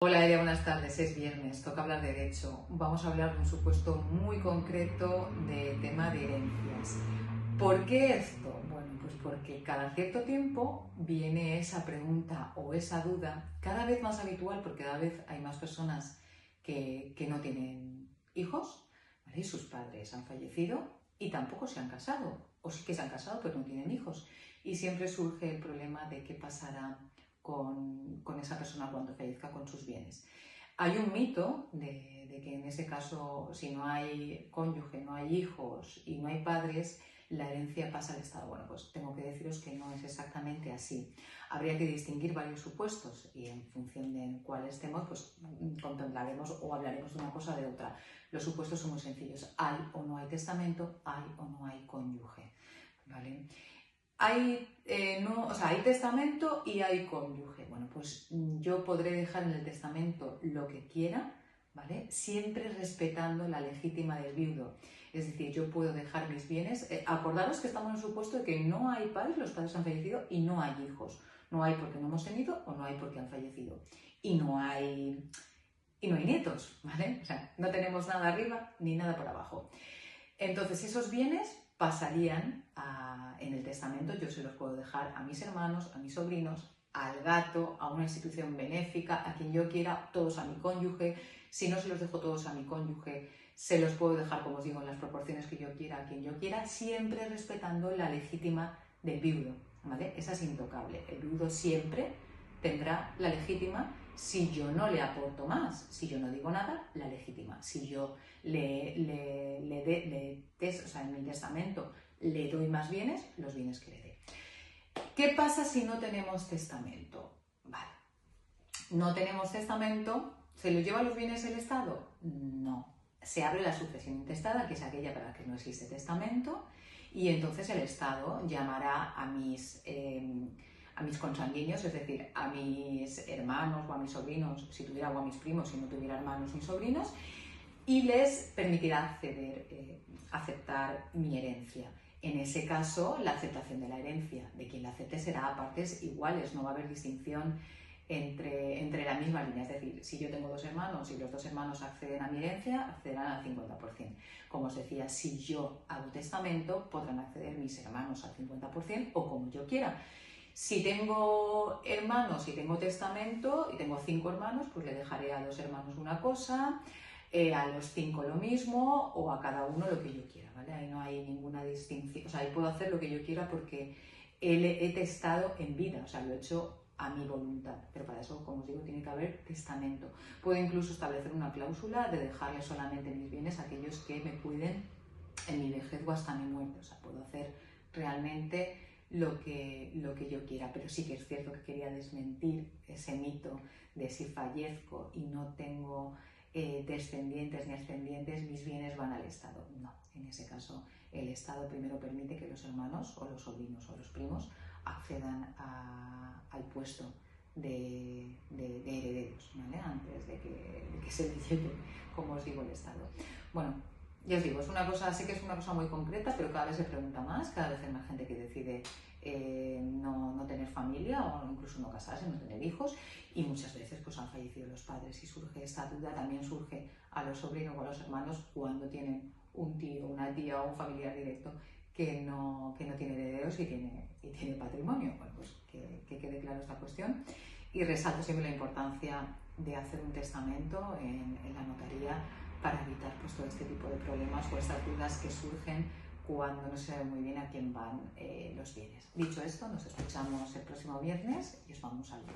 Hola Elia, buenas tardes. Es viernes, toca hablar de derecho. Vamos a hablar de un supuesto muy concreto de tema de herencias. ¿Por qué esto? Bueno, pues porque cada cierto tiempo viene esa pregunta o esa duda, cada vez más habitual porque cada vez hay más personas que no tienen hijos, ¿vale? Y sus padres han fallecido y tampoco se han casado, o sí que se han casado pero no tienen hijos. Y siempre surge el problema de qué pasará con esa persona cuando fallezca con sus bienes. Hay un mito de que en ese caso, si no hay cónyuge, no hay hijos y no hay padres, la herencia pasa al Estado. Bueno, pues tengo que deciros que no es exactamente así. Habría que distinguir varios supuestos y en función de cuál estemos, pues contemplaremos o hablaremos de una cosa o de otra. Los supuestos son muy sencillos. Hay o no hay testamento, hay o no hay cónyuge, ¿vale? Hay testamento y hay cónyuge. Bueno, pues yo podré dejar en el testamento lo que quiera, ¿vale? Siempre respetando la legítima del viudo. Es decir, yo puedo dejar mis bienes. Acordaros que estamos en el supuesto de que no hay padres, los padres han fallecido y no hay hijos. No hay porque no hemos tenido o no hay porque han fallecido. Y no hay nietos, ¿vale? O sea, no tenemos nada arriba ni nada por abajo. Entonces, esos bienes pasarían en el testamento. Yo se los puedo dejar a mis hermanos, a mis sobrinos, al gato, a una institución benéfica, a quien yo quiera, todos a mi cónyuge. Si no se los dejo todos a mi cónyuge, se los puedo dejar, como os digo, en las proporciones que yo quiera, a quien yo quiera, siempre respetando la legítima del viudo, ¿vale? Esa es intocable. El viudo siempre tendrá la legítima. Si yo no le aporto más, si yo no digo nada, la legítima. Si yo en mi testamento le doy más bienes, los bienes que le dé. ¿Qué pasa si no tenemos testamento? Vale, no tenemos testamento, ¿se lo lleva los bienes el Estado? No. Se abre la sucesión intestada, que es aquella para la que no existe testamento, y entonces el Estado llamará a mis consanguíneos, es decir, a mis hermanos o a mis sobrinos, si tuviera, o a mis primos, si no tuviera hermanos ni sobrinos, y les permitirá aceptar mi herencia. En ese caso, la aceptación de la herencia de quien la acepte será a partes iguales, no va a haber distinción entre la misma línea. Es decir, si yo tengo dos hermanos y los dos hermanos acceden a mi herencia, accederán al 50%. Como os decía, si yo hago testamento, podrán acceder mis hermanos al 50% o como yo quiera. Si tengo hermanos y tengo testamento y tengo 5 hermanos, pues le dejaré a 2 hermanos una cosa, a los 5 lo mismo o a cada uno lo que yo quiera, ¿vale? Ahí no hay ninguna distinción, o sea, ahí puedo hacer lo que yo quiera porque he testado en vida, o sea, lo he hecho a mi voluntad, pero para eso, como os digo, tiene que haber testamento. Puedo incluso establecer una cláusula de dejarle solamente mis bienes a aquellos que me cuiden en mi vejez o hasta mi muerte, o sea, puedo hacer realmente lo que yo quiera, pero sí que es cierto que quería desmentir ese mito de si fallezco y no tengo descendientes ni ascendientes, mis bienes van al Estado. No, en ese caso el Estado primero permite que los hermanos o los sobrinos o los primos accedan al puesto de herederos, ¿vale? Antes de que se lleve, como os digo, el Estado. Bueno, ya os digo, es una cosa, sí que es una cosa muy concreta, pero cada vez se pregunta más, cada vez hay más gente que decide no tener familia o incluso no casarse, no tener hijos, y muchas veces pues han fallecido los padres y surge esta duda, también surge a los sobrinos o a los hermanos cuando tienen un tío, una tía o un familiar directo que no tiene herederos y tiene patrimonio. Bueno, pues que quede claro esta cuestión, y resalto siempre la importancia de hacer un testamento en la notaría para evitar pues, todo este tipo de problemas o estas dudas que surgen cuando no se sabe muy bien a quién van los bienes. Dicho esto, nos escuchamos el próximo viernes y os mando un saludo.